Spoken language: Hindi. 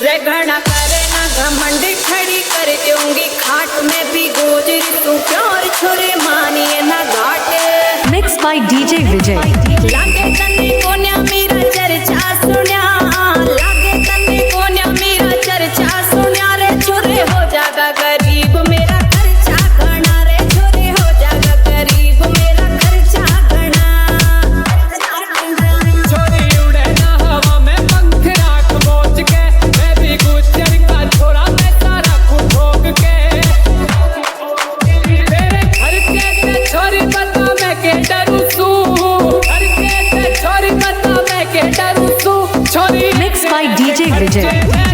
रे घना करे ना घमंड खड़ी कर दूंगी खाट में भी गोजरी तू प्यार छोरे मानिए ना घाट। मिक्स बाय डीजे विजय। लागे तन्ने कोन्या मेरा चर्चा सुन्या, लागे तन्ने कोन्या मेरा चर्चा सुन्या रे छोरे हो जागा गरीब मेरा खर्चा घना रे छोरे हो जागा गरीब मेरा खर्चा घना। छोरी उड़े ना हवा में पंख राख बोझ के, मैं भी गुजर का छोरा मैं सारा कुछ ठोक के। तेरे खर्चे से छोरी बता मैं के डरू सू, खर्चे से छोरी बता मैं के डरू सू। छोरी मिक्स बाय डीजे विजय।